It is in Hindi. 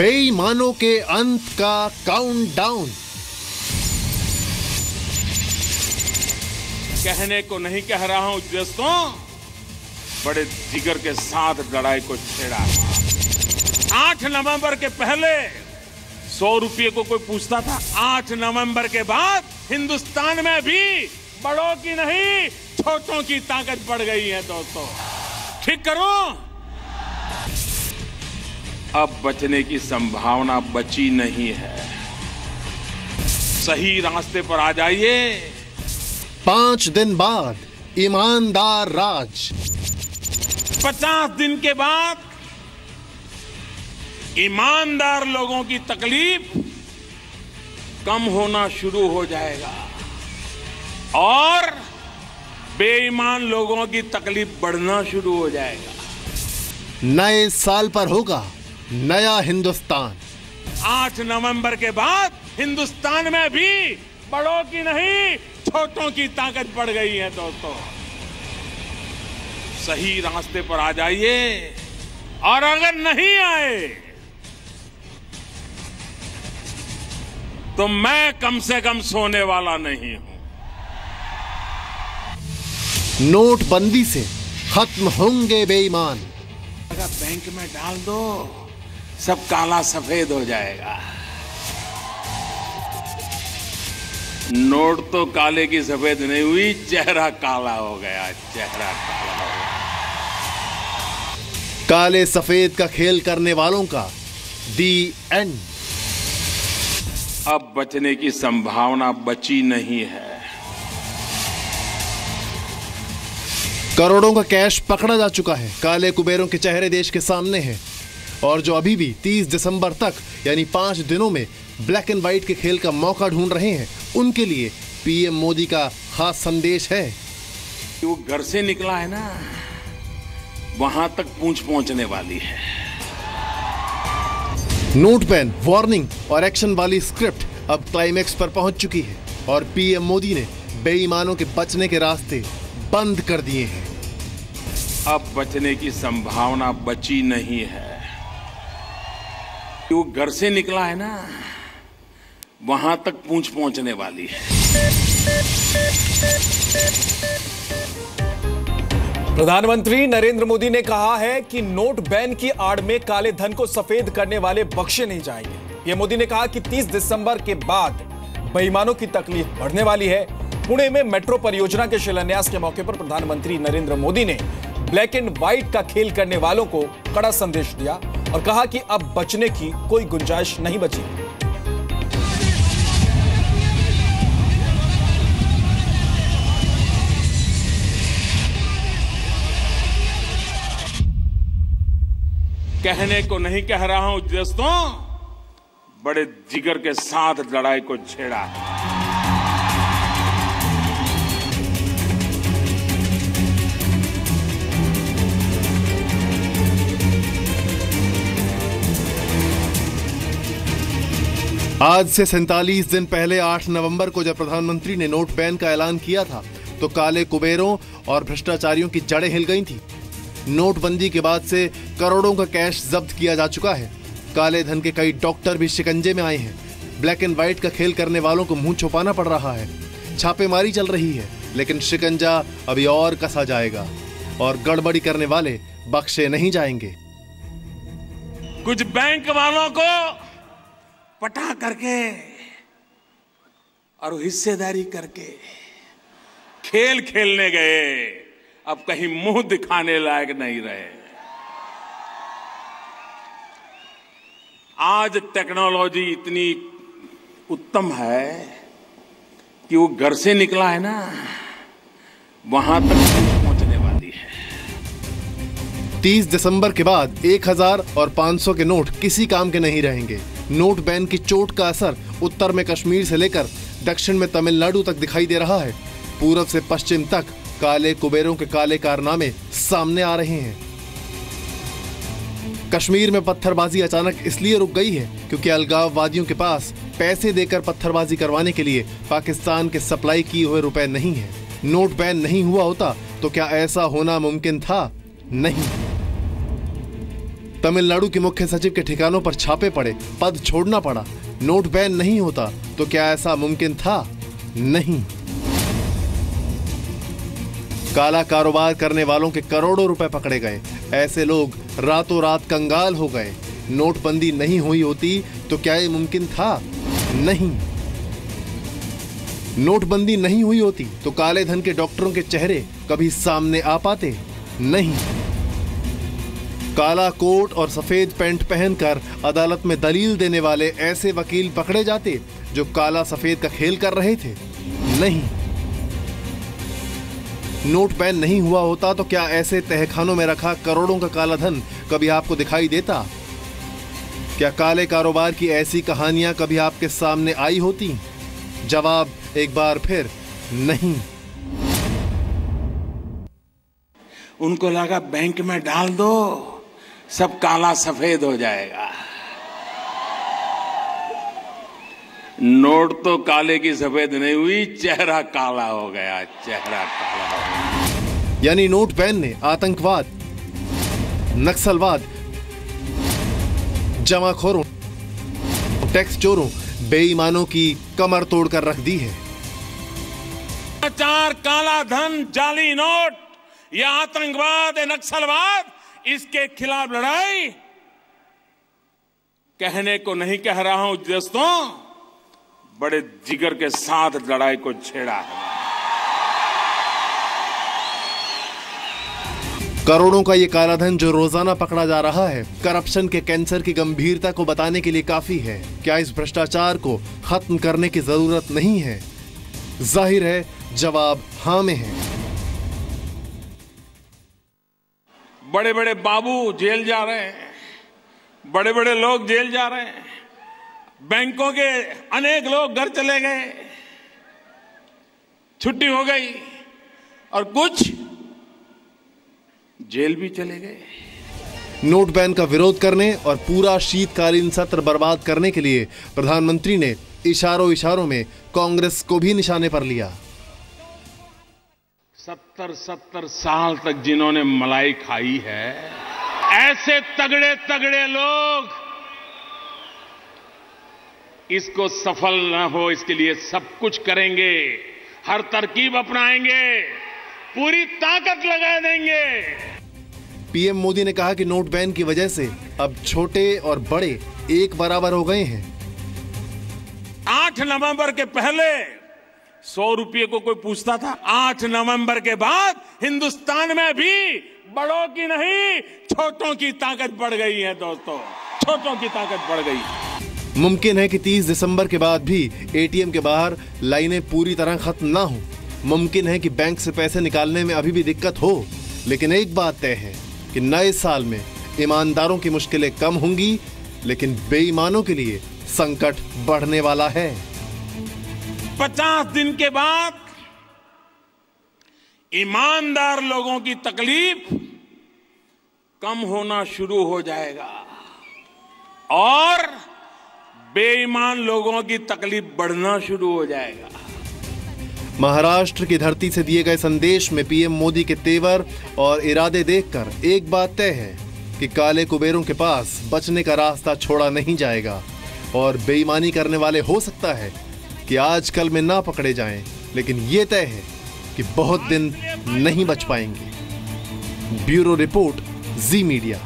बेईमानों के अंत का काउंटडाउन। कहने को नहीं कह रहा हूं दोस्तों, बड़े जिगर के साथ लड़ाई को छेड़ा। 8 नवंबर के पहले 100 रुपये को कोई पूछता था। 8 नवंबर के बाद हिंदुस्तान में भी बड़ों की नहीं छोटों की ताकत बढ़ गई है दोस्तों। ठीक करो। अब बचने की संभावना बची नहीं है। सही रास्ते पर आ जाइए। 5 दिन बाद ईमानदार राज। 50 दिन के बाद ईमानदार लोगों की तकलीफ कम होना शुरू हो जाएगा और बेईमान लोगों की तकलीफ बढ़ना शुरू हो जाएगा। नए साल पर होगा नया हिंदुस्तान। 8 नवंबर के बाद हिंदुस्तान में भी बड़ों की नहीं छोटों की ताकत बढ़ गई है दोस्तों। सही रास्ते पर आ जाइए और अगर नहीं आए तो मैं कम से कम सोने वाला नहीं हूं। नोटबंदी से खत्म होंगे बेईमान। अगर बैंक में डाल दो सब काला सफेद हो जाएगा। नोट तो काले की सफेद नहीं हुई, चेहरा काला हो गया। चेहरा काला हो गया। काले सफेद का खेल करने वालों का दी एंड। अब बचने की संभावना बची नहीं है। करोड़ों का कैश पकड़ा जा चुका है। काले कुबेरों के चेहरे देश के सामने हैं और जो अभी भी 30 दिसंबर तक यानी 5 दिनों में ब्लैक एंड व्हाइट के खेल का मौका ढूंढ रहे हैं, उनके लिए पीएम मोदी का खास संदेश है। वो घर से निकला है ना, वहां तक पूंछ पहुंचने वाली है। नोट बैन, वार्निंग और एक्शन वाली स्क्रिप्ट अब क्लाइमेक्स पर पहुंच चुकी है और पीएम मोदी ने बेईमानों के बचने के रास्ते बंद कर दिए हैं। अब बचने की संभावना बची नहीं है। वो घर से निकला है ना, वहां तक पूंछ पहुंचने वाली है। प्रधानमंत्री नरेंद्र मोदी ने कहा है कि नोट बैन की आड़ में काले धन को सफेद करने वाले बख्शे नहीं जाएंगे। पीएम मोदी ने कहा कि 30 दिसंबर के बाद बेईमानों की तकलीफ बढ़ने वाली है। पुणे में मेट्रो परियोजना के शिलान्यास के मौके पर प्रधानमंत्री नरेंद्र मोदी ने ब्लैक एंड व्हाइट का खेल करने वालों को कड़ा संदेश दिया और कहा कि अब बचने की कोई गुंजाइश नहीं बची। कहने को नहीं कह रहा हूं दोस्तों, बड़े जिगर के साथ लड़ाई को छेड़ा। आज से 47 दिन पहले 8 नवंबर को जब प्रधानमंत्री ने नोट बैन का ऐलान किया था तो काले कुबेरों और भ्रष्टाचारियों की जड़ें हिल गई थी। नोटबंदी के बाद से करोड़ों का कैश जब्त किया जा चुका है। काले धन के कई डॉक्टर भी शिकंजे में आए हैं। ब्लैक एंड व्हाइट का खेल करने वालों को मुंह छुपाना पड़ रहा है। छापेमारी चल रही है, लेकिन शिकंजा अभी और कसा जाएगा और गड़बड़ी करने वाले बख्शे नहीं जाएंगे। कुछ बैंक वालों को पटा करके और हिस्सेदारी करके खेल खेलने गए, अब कहीं मुंह दिखाने लायक नहीं रहे। आज टेक्नोलॉजी इतनी उत्तम है कि वो घर से निकला है ना, वहां तक पहुंचने वाली है। 30 दिसंबर के बाद 1000 और 500 के नोट किसी काम के नहीं रहेंगे। नोट बैन की चोट का असर उत्तर में कश्मीर से लेकर दक्षिण में तमिलनाडु तक दिखाई दे रहा है। पूरब से पश्चिम तक काले कुबेरों के काले कारनामे सामने आ रहे हैं। कश्मीर में पत्थरबाजी अचानक इसलिए रुक गई है क्योंकि अलगाववादियों के पास पैसे देकर पत्थरबाजी करवाने के लिए पाकिस्तान के सप्लाई किए हुए रुपए नहीं है। नोट बैन नहीं हुआ होता तो क्या ऐसा होना मुमकिन था? नहीं। तमिलनाडु के मुख्य सचिव के ठिकानों पर छापे पड़े, पद छोड़ना पड़ा। नोट बैन नहीं होता तो क्या ऐसा मुमकिन था? नहीं। काला कारोबार करने वालों के करोड़ों रुपए पकड़े गए। ऐसे लोग रातों रात कंगाल हो गए। नोटबंदी नहीं हुई होती तो क्या ये मुमकिन था? नहीं। नोटबंदी नहीं हुई होती तो काले धन के डॉक्टरों के चेहरे कभी सामने आ पाते? नहीं। काला कोट और सफेद पैंट पहनकर अदालत में दलील देने वाले ऐसे वकील पकड़े जाते जो काला सफेद का खेल कर रहे थे? नहीं। नोट बैन नहीं हुआ होता तो क्या ऐसे तहखानों में रखा करोड़ों का काला धन कभी आपको दिखाई देता? क्या काले कारोबार की ऐसी कहानियां कभी आपके सामने आई होती? जवाब एक बार फिर नहीं। उनको लगा बैंक में डाल दो, सब काला सफेद हो जाएगा। नोट तो काले की सफेद नहीं हुई, चेहरा काला हो गया, चेहरा काला हो गया। यानी नोट बैन ने आतंकवाद, नक्सलवाद, जमाखोरों, टैक्स चोरों, बेईमानों की कमर तोड़कर रख दी है। भ्रष्टाचार, काला धन, जाली नोट, यह आतंकवाद, नक्सलवाद, इसके खिलाफ लड़ाई कहने को नहीं कह रहा हूं दोस्तों, बड़े जिगर के साथ लड़ाई को छेड़ा है। करोड़ों का ये काला धन जो रोजाना पकड़ा जा रहा है, करप्शन के कैंसर की गंभीरता को बताने के लिए काफी है। क्या इस भ्रष्टाचार को खत्म करने की जरूरत नहीं है? जाहिर है जवाब हां में है। बड़े बड़े बाबू जेल जा रहे हैं, बड़े बड़े लोग जेल जा रहे हैं, बैंकों के अनेक लोग घर चले गए, छुट्टी हो गई, और कुछ जेल भी चले गए। नोट बैन का विरोध करने और पूरा शीतकालीन सत्र बर्बाद करने के लिए प्रधानमंत्री ने इशारों इशारों में कांग्रेस को भी निशाने पर लिया। 70 साल तक जिन्होंने मलाई खाई है, ऐसे तगड़े तगड़े लोग इसको सफल न हो इसके लिए सब कुछ करेंगे, हर तरकीब अपनाएंगे, पूरी ताकत लगा देंगे। पीएम मोदी ने कहा कि नोट बैन की वजह से अब छोटे और बड़े एक बराबर हो गए हैं। 8 नवंबर के पहले 100 रुपये को कोई पूछता था, 8 नवंबर के बाद हिंदुस्तान में भी बड़ों की नहीं, छोटों की ताकत बढ़ गई है दोस्तों, छोटों की ताकत बढ़ गई। मुमकिन है कि 30 दिसंबर के बाद भी एटीएम के बाहर लाइनें पूरी तरह खत्म ना हो। मुमकिन है कि बैंक से पैसे निकालने में अभी भी दिक्कत हो, लेकिन एक बात तय है कि नए साल में ईमानदारों की मुश्किलें कम होंगी, लेकिन बेईमानों के लिए संकट बढ़ने वाला है। 50 दिन के बाद ईमानदार लोगों की तकलीफ कम होना शुरू हो जाएगा और बेईमान लोगों की तकलीफ बढ़ना शुरू हो जाएगा। महाराष्ट्र की धरती से दिए गए संदेश में पीएम मोदी के तेवर और इरादे देखकर एक बात तय है कि काले कुबेरों के पास बचने का रास्ता छोड़ा नहीं जाएगा और बेईमानी करने वाले हो सकता है कि आजकल में ना पकड़े जाएं, लेकिन ये तय है कि बहुत दिन नहीं बच पाएंगे। ब्यूरो रिपोर्ट, जी मीडिया।